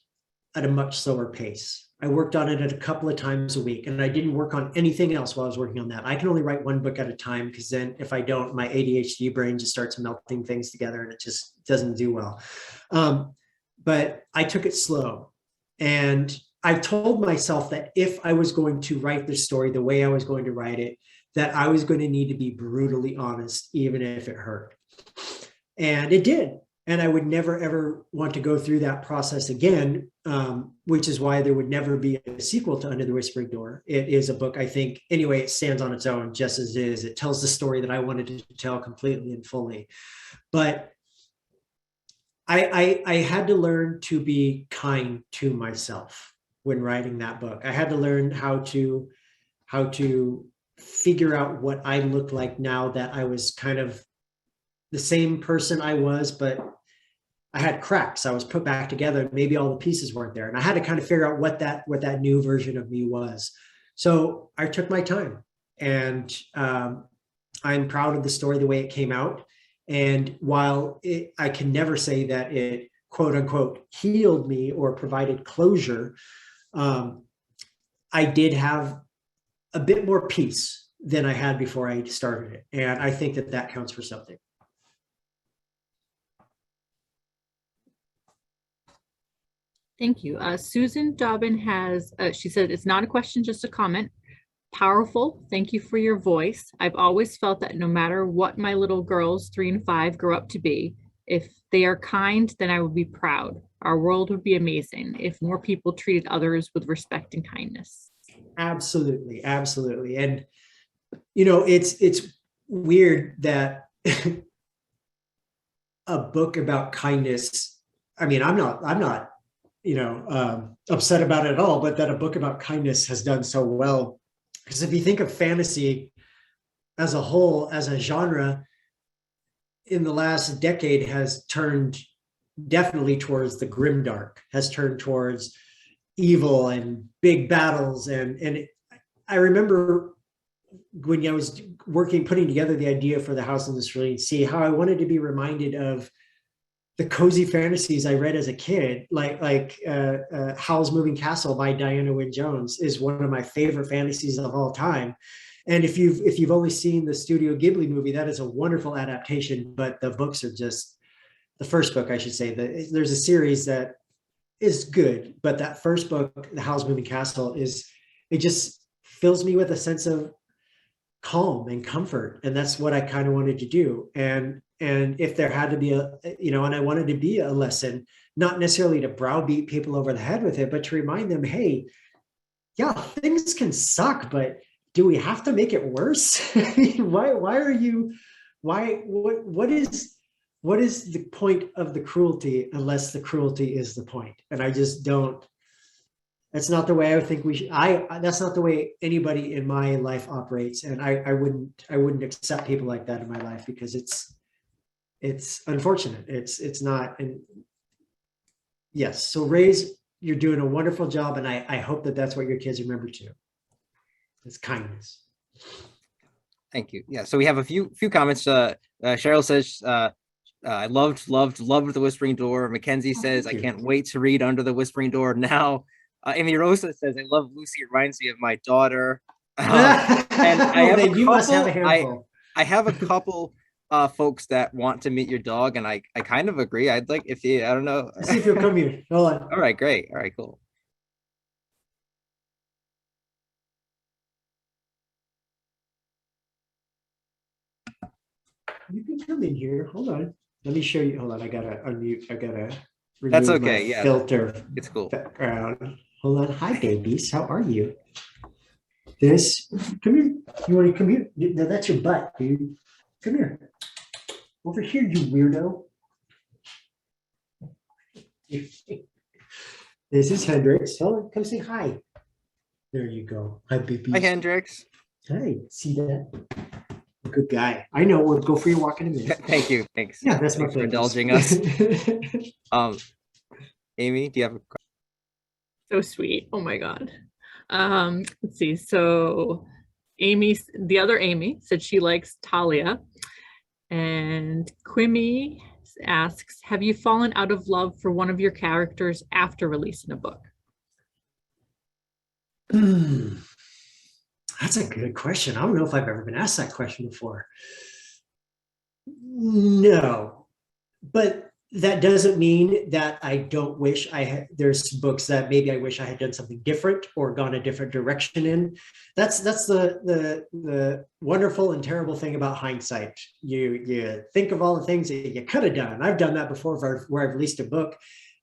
at a much slower pace. I worked on it at a couple of times a week, and I didn't work on anything else while I was working on that. I can only write one book at a time, because then if I don't, my ADHD brain just starts melting things together and it just doesn't do well. But I took it slow, and I told myself that if I was going to write this story the way I was going to write it, that I was going to need to be brutally honest, even if it hurt. And it did. And I would never, ever want to go through that process again, which is why there would never be a sequel to Under the Whispering Door. It is a book, I think, anyway, it stands on its own just as it is. It tells the story that I wanted to tell completely and fully. But I had to learn to be kind to myself when writing that book. I had to learn how to figure out what I looked like now that I was kind of the same person I was, but I had cracks. I was put back together. Maybe all the pieces weren't there. And I had to kind of figure out what that new version of me was. So I took my time, and I'm proud of the story, the way it came out. And while I can never say that it, quote unquote, healed me or provided closure, I did have a bit more peace than I had before I started it. And I think that counts for something. Thank you. Susan Dobbin has, she said, it's not a question, just a comment. Powerful. Thank you for your voice. I've always felt that no matter what my little girls 3 and 5 grow up to be, if they are kind, then I would be proud. Our world would be amazing if more people treated others with respect and kindness. Absolutely. Absolutely. And, it's weird that a book about kindness, I mean, I'm not upset about it at all, but that a book about kindness has done so well. Because if you think of fantasy as a whole, as a genre, in the last decade has turned definitely towards the grimdark, has turned towards evil and big battles. I remember when I was putting together the idea for the House in the Cerulean Sea, how I wanted to be reminded of the cozy fantasies I read as a kid, like Howl's Moving Castle by Diana Wynne Jones is one of my favorite fantasies of all time. And if you've only seen the Studio Ghibli movie, that is a wonderful adaptation. But the books are just, the first book, I should say, there's a series that is good, but that first book, The Howl's Moving Castle, it just fills me with a sense of calm and comfort, and that's what I kind of wanted to do. And if there had to be and I wanted to be a lesson, not necessarily to browbeat people over the head with it, but to remind them, hey, yeah, things can suck, but do we have to make it worse? What is the point of the cruelty unless the cruelty is the point? And I just don't, that's not the way I think we should, that's not the way anybody in my life operates. And I wouldn't accept people like that in my life, because it's unfortunate. It's not. And yes, so Raise, you're doing a wonderful job. And I hope that that's what your kids remember too. It's kindness. Thank you. Yeah, so we have a few comments. Cheryl says, I loved The Whispering Door. Mackenzie says, I can't wait to read Under the Whispering Door now. Aimee Rosa says, I love Lucy. It reminds me of my daughter. And I have a couple folks that want to meet your dog, and I kind of agree. I'd like, if you, I don't know. Let's see if you'll come here. Hold on. All right, great. All right, cool. You can come in here. Hold on. Let me show you. Hold on. I gotta unmute. I gotta remove That's okay. my Yeah, filter. it's cool. Background. Hold on. Hi, babies. How are you? This. Come here. You want to come here? No, that's your butt, dude. Come here. Over here, you weirdo. This is Hendrix. Hold on. Come say hi. There you go. Hi, babies. Hi, Hendrix. Hi. See that? Good guy. I know. We'll go for your walk in a minute. Thank you. Thanks. Yeah, that's Thanks my for pleasure. indulging us. Aimee, do you have a So sweet. Oh my God. Let's see. So the other Aimee said she likes Talia. And Quimmy asks, have you fallen out of love for one of your characters after releasing a book? That's a good question. I don't know if I've ever been asked that question before. No, but that doesn't mean that I don't wish I had. There's books that maybe I wish I had done something different or gone a different direction in. That's the wonderful and terrible thing about hindsight. You think of all the things that you could have done. I've done that before where I've released a book.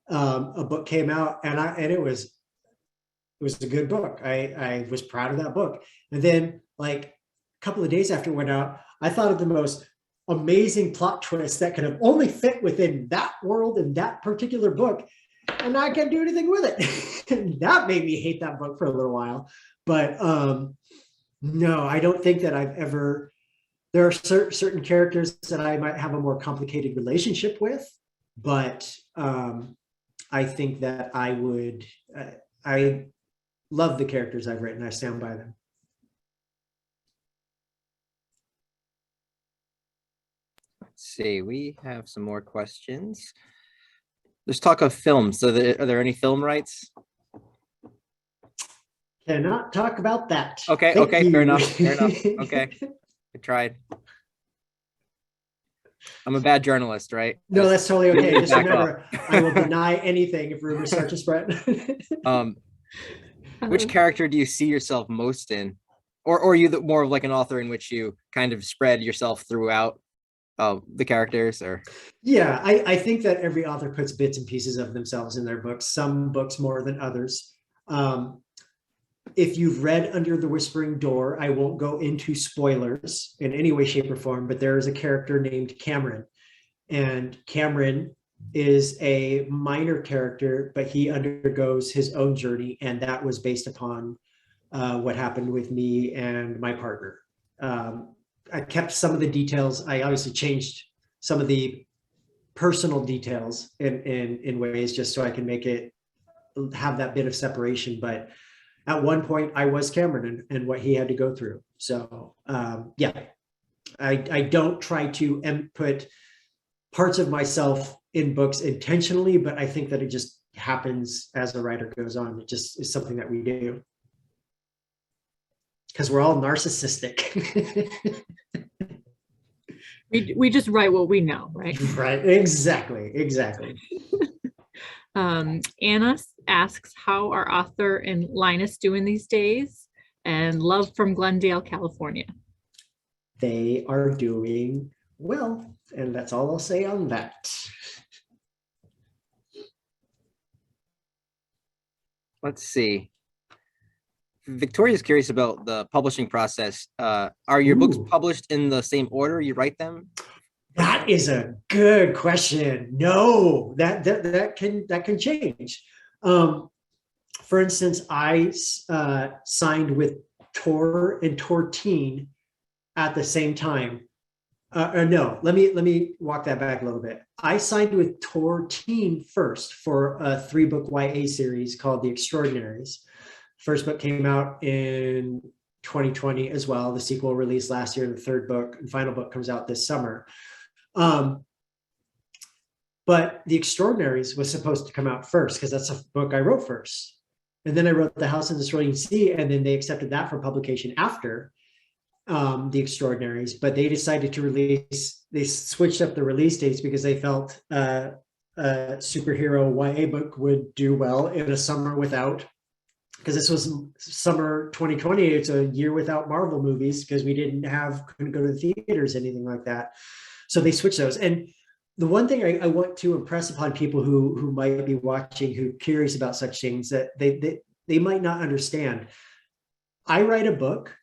A book came out and it was a good book. I was proud of that book. And then like a couple of days after it went out, I thought of the most amazing plot twist that could have only fit within that world and that particular book. And I can't do anything with it. And that made me hate that book for a little while. But no, I don't think that I've ever, there are certain characters that I might have a more complicated relationship with, but I think that I would, I love the characters I've written. I stand by them. Let's see, we have some more questions. Let's talk of films. So are there any film rights? Cannot talk about that. Okay, Thank okay, you. fair enough. Okay, I tried. I'm a bad journalist, right? No, that's totally okay. Just Back remember, I will deny anything if rumors start to spread. Which character do you see yourself most in? Or are you more of like an author in which you kind of spread yourself throughout the characters? Or yeah, I think that every author puts bits and pieces of themselves in their books, some books more than others. If you've read Under the Whispering Door, I won't go into spoilers in any way, shape, or form, but there is a character named Cameron. And Cameron is a minor character, but he undergoes his own journey, and that was based upon what happened with me and my partner. I kept some of the details. I obviously changed some of the personal details in ways just so I can make it have that bit of separation. But at one point I was Cameron and what he had to go through. So yeah, I don't try to put parts of myself in books intentionally, but I think that it just happens as the writer goes on. It just is something that we do. Because we're all narcissistic. We just write what we know, right? Right, exactly. Anna asks, how are Arthur and Linus doing these days? And love from Glendale, California. They are doing well, and that's all I'll say on that. Let's see. Victoria's curious about the publishing process. Are your books published in the same order you write them? That is a good question. No, that can change. For instance, I signed with Tor and Tortine at the same time. No, let me walk that back a little bit. I signed with Tortine first for a 3-book YA series called The Extraordinaries. First book came out in 2020 as well. The sequel released last year. The third book and final book comes out this summer. But The Extraordinaries was supposed to come out first because that's a book I wrote first. And then I wrote The House in the Cerulean Sea, and then they accepted that for publication after The Extraordinaries. But they decided to release, they switched up the release dates because they felt a superhero YA book would do well in a summer without, because this was summer 2020. It's a year without Marvel movies because we couldn't go to the theaters, anything like that. So they switched those. And the one thing I want to impress upon people who might be watching, who are curious about such things, that they might not understand. I write a book,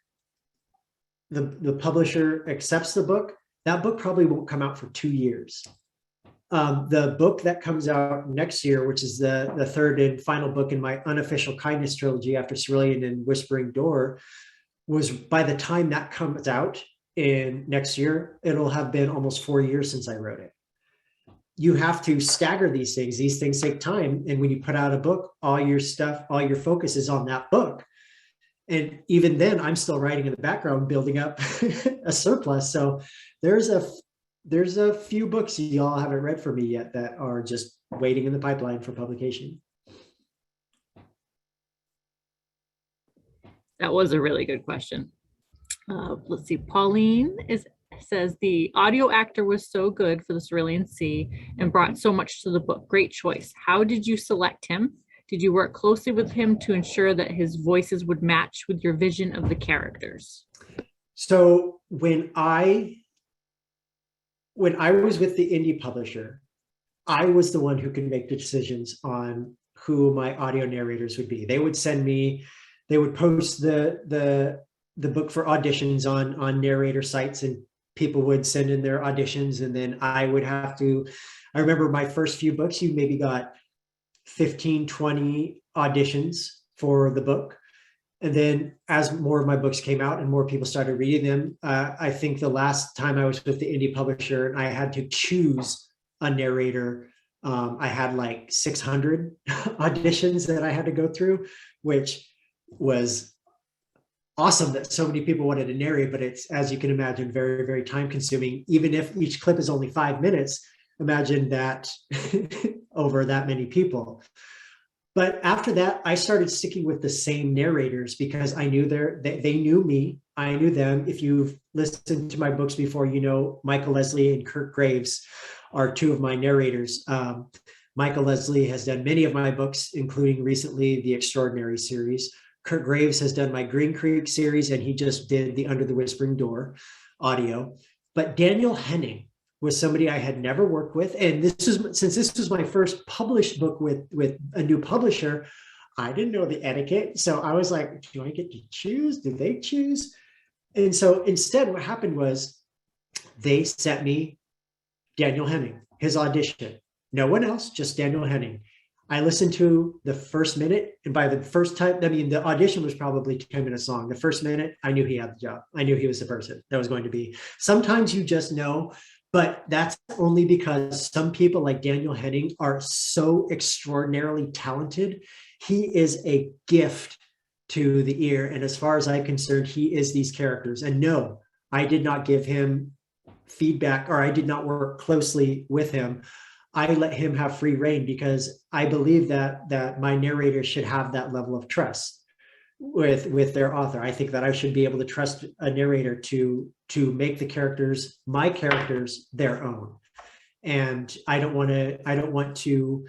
the publisher accepts the book, that book probably won't come out for 2 years. The book that comes out next year, which is the third and final book in my unofficial kindness trilogy after Cerulean and Whispering Door, was by the time that comes out in next year, it'll have been almost 4 years since I wrote it. You have to stagger these things. These things take time. And when you put out a book, all your focus is on that book. And even then, I'm still writing in the background, building up a surplus. So there's a few books y'all haven't read for me yet that are just waiting in the pipeline for publication. That was a really good question. Let's see. Pauline says the audio actor was so good for the Cerulean Sea and brought so much to the book. Great choice. How did you select him? Did you work closely with him to ensure that his voices would match with your vision of the characters? So when I was with the indie publisher, I was the one who could make the decisions on who my audio narrators would be. They would post the book for auditions on narrator sites, and people would send in their auditions, and then I remember my first few books, you maybe got 15, 20 auditions for the book. And then as more of my books came out and more people started reading them, I think the last time I was with the indie publisher and I had to choose a narrator, I had like 600 auditions that I had to go through, which was awesome that so many people wanted to narrate, but it's, as you can imagine, very, very time consuming. Even if each clip is only 5 minutes, imagine that over that many people. But after that, I started sticking with the same narrators because I knew they knew me. I knew them. If you've listened to my books before, you know Michael Leslie and Kurt Graves are two of my narrators. Michael Leslie has done many of my books, including recently the Extraordinaries series. Kurt Graves has done my Green Creek series, and he just did the Under the Whispering Door audio. But Daniel Henning was somebody I had never worked with. And since this was my first published book with a new publisher, I didn't know the etiquette. So I was like, do I get to choose? Do they choose? And so instead, what happened was they sent me Daniel Henning, his audition. no one else, just Daniel Henning. I listened to the first minute, and by the first time, I mean, the audition was probably 10 minutes long. The first minute, I knew he had the job. I knew he was the person that was going to be. Sometimes you just know, but that's only because some people like Daniel Henning are so extraordinarily talented. He is a gift to the ear. And as far as I'm concerned, he is these characters. And no, I did not give him feedback, or I did not work closely with him. I let him have free reign because I believe that my narrator should have that level of trust with their author. I think that I should be able to trust a narrator to make the characters, my characters, their own. And I don't want to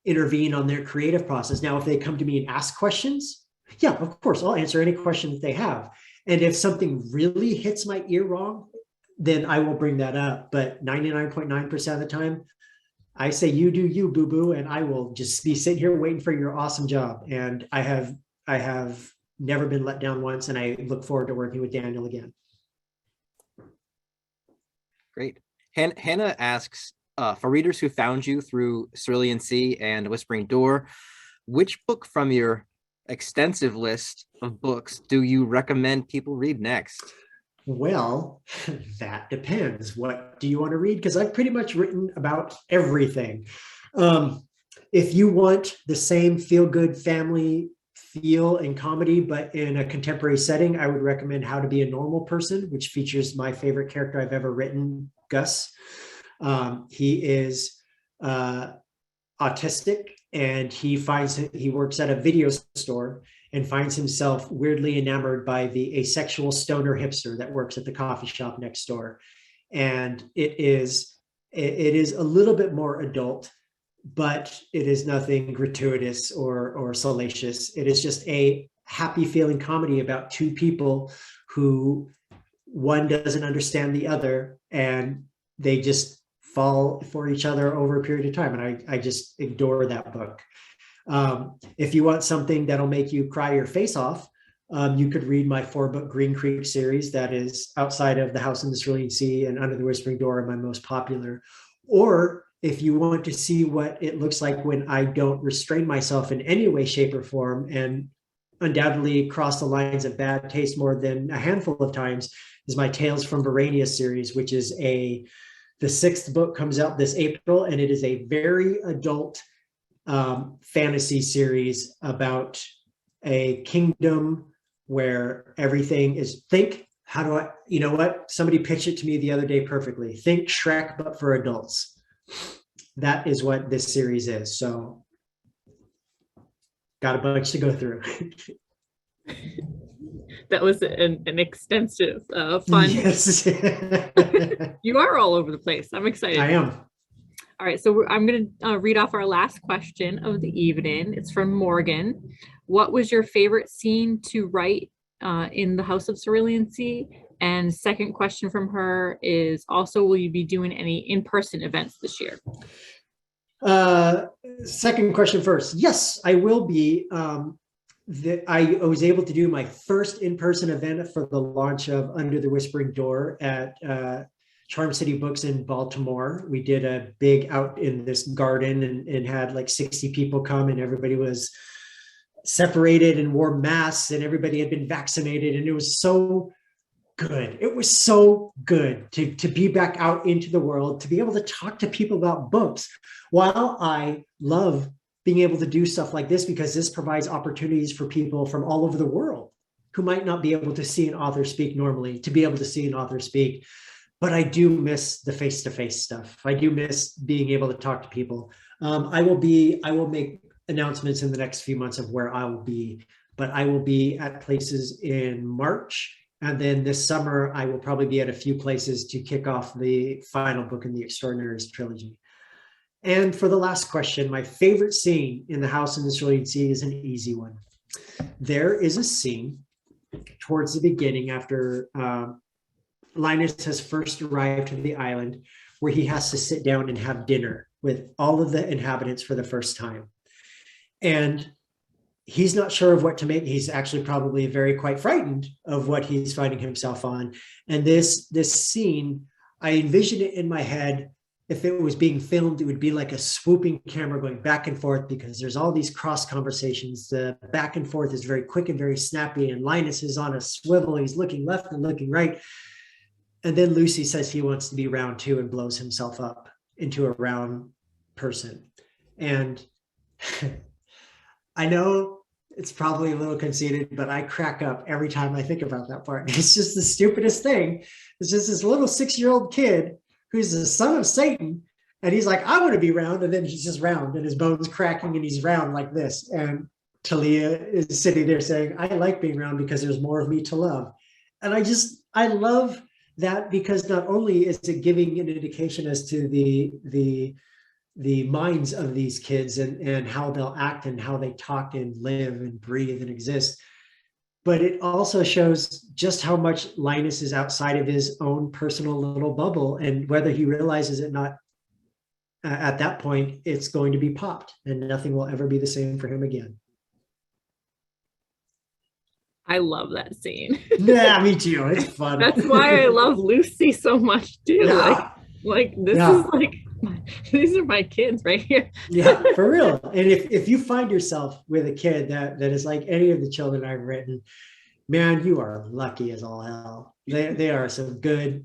intervene on their creative process. Now, if they come to me and ask questions, yeah, of course, I'll answer any question that they have. And if something really hits my ear wrong, then I will bring that up. But 99.9% of the time, I say, you do you, boo-boo, and I will just be sitting here waiting for your awesome job. And I have never been let down once, and I look forward to working with Daniel again. Great. Hannah asks, for readers who found you through Cerulean Sea and Whispering Door, which book from your extensive list of books do you recommend people read next? Well, that depends. What do you want to read? Because I've pretty much written about everything. If you want the same feel-good family feel and comedy, but in a contemporary setting, I would recommend How to Be a Normal Person, which features my favorite character I've ever written, Gus. He is autistic, and he works at a video store and finds himself weirdly enamored by the asexual stoner hipster that works at the coffee shop next door. And it is a little bit more adult, but it is nothing gratuitous or salacious. It is just a happy feeling comedy about two people who one doesn't understand the other, and they just fall for each other over a period of time. And I just adore that book. If you want something that'll make you cry your face off, you could read my 4-book Green Creek series that is outside of The House in the Cerulean Sea and Under the Whispering Door are my most popular. Or if you want to see what it looks like when I don't restrain myself in any way, shape, or form, and undoubtedly cross the lines of bad taste more than a handful of times, is my Tales from Verania series, which is the 6th book comes out this April, and it is a very adult fantasy series about a kingdom where everything is, you know what? Somebody pitched it to me the other day perfectly. Think Shrek, but for adults. That is what this series is. So got a bunch to go through. That was an extensive, fun. Yes. You are all over the place. I'm excited. I am. All right, so I'm going to read off our last question of the evening. It's from Morgan. What was your favorite scene to write in the House of Cerulean Sea? And second question from her is also, will you be doing any in-person events this year? Second question first. Yes, I will be. I was able to do my first in-person event for the launch of Under the Whispering Door at Charm City Books in Baltimore. We did a big out in this garden and had like 60 people come, and everybody was separated and wore masks, and everybody had been vaccinated, and it was so good. It was so good to be back out into the world, to be able to talk to people about books. While I love being able to do stuff like this, because this provides opportunities for people from all over the world who might not be able to see an author speak normally, to be able to see an author speak. But I do miss the face-to-face stuff. I do miss being able to talk to people. I will make announcements in the next few months of where I will be, but I will be at places in March. And then this summer, I will probably be at a few places to kick off the final book in the Extraordinaries trilogy. And for the last question, my favorite scene in The House in the Cerulean Sea is an easy one. There is a scene towards the beginning after Linus has first arrived to the island, where he has to sit down and have dinner with all of the inhabitants for the first time. And he's not sure of what to make. He's actually probably quite frightened of what he's finding himself on. And this scene, I envision it in my head if it was being filmed, it would be like a swooping camera going back and forth because there's all these cross conversations. The back and forth is very quick and very snappy. And Linus is on a swivel. He's looking left and looking right. And then Lucy says he wants to be round two and blows himself up into a round person. And I know it's probably a little conceited, but I crack up every time I think about that part. It's just the stupidest thing. It's just this little 6-year-old kid who's the son of Satan. And he's like, I want to be round. And then he's just round and his bones cracking and he's round like this. And Talia is sitting there saying, I like being round because there's more of me to love. And I love that because not only is it giving an indication as to the minds of these kids and how they'll act and how they talk and live and breathe and exist, but it also shows just how much Linus is outside of his own personal little bubble, and whether he realizes it not at that point, it's going to be popped and nothing will ever be the same for him again. I love that scene. Yeah, me too. It's fun. That's why I love Lucy so much too. Yeah. Like this Yeah. is like these are my kids right here. Yeah, for real. And if you find yourself with a kid that is like any of the children I've written, man, you are lucky as all hell. They are some good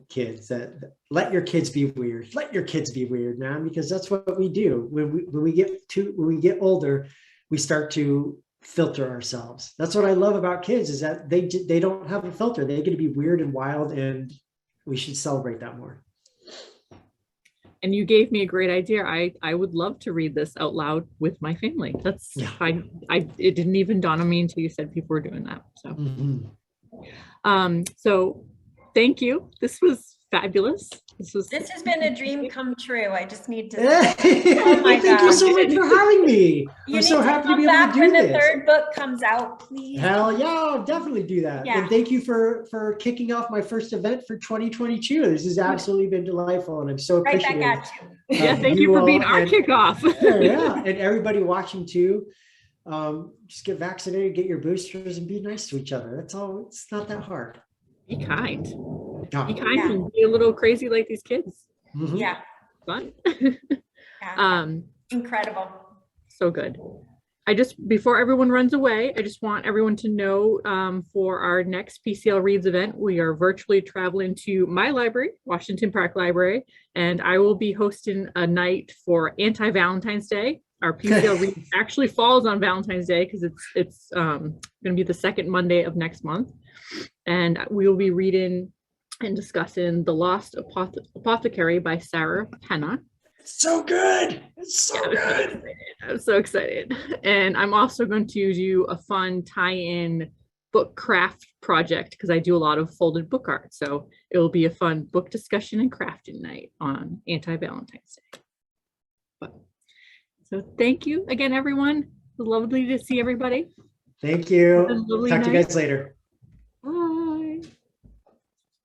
kids. That let your kids be weird. Let your kids be weird, man, because that's what we do. When we get older, we start to filter ourselves. That's what I love about kids, is that they don't have a filter. They get to be weird and wild, and we should celebrate that more. And you gave me a great idea. I would love to read this out loud with my family. That's Yeah. it didn't even dawn on me until you said people were doing that. So so thank you. This was fabulous. This has been a dream come true. I just need to Hey, Oh my thank you God. so much for having me. You I'm need so happy to come be able back to do when the this. third book comes out, please. Hell yeah, I'll definitely do that. Yeah. And thank you for kicking off my first event for 2022. This has absolutely been delightful, and I'm so Right appreciative. back at you. Yeah, thank you for being all our and- kickoff. yeah, and everybody watching too. Just get vaccinated, get your boosters, and be nice to each other. That's all. It's not that hard. Be kind. Yeah. Be kind Yeah. and be a little crazy like these kids. Mhm. Yeah. Fun. Yeah. Incredible. So good. Before everyone runs away, I just want everyone to know for our next PCL Reads event, we are virtually traveling to my library, Washington Park Library, and I will be hosting a night for anti-Valentine's Day. Our PCL Reads actually falls on Valentine's Day because it's going to be the second Monday of next month. And we will be reading and discussing The Lost Apothecary by Sarah Penna. It's so good. It's so good. I'm so excited. And I'm also going to do a fun tie-in book craft project because I do a lot of folded book art. So it will be a fun book discussion and crafting night on anti-Valentine's Day. So thank you again, everyone. It was lovely to see everybody. Thank you. Have a lovely Talk to you night. guys later.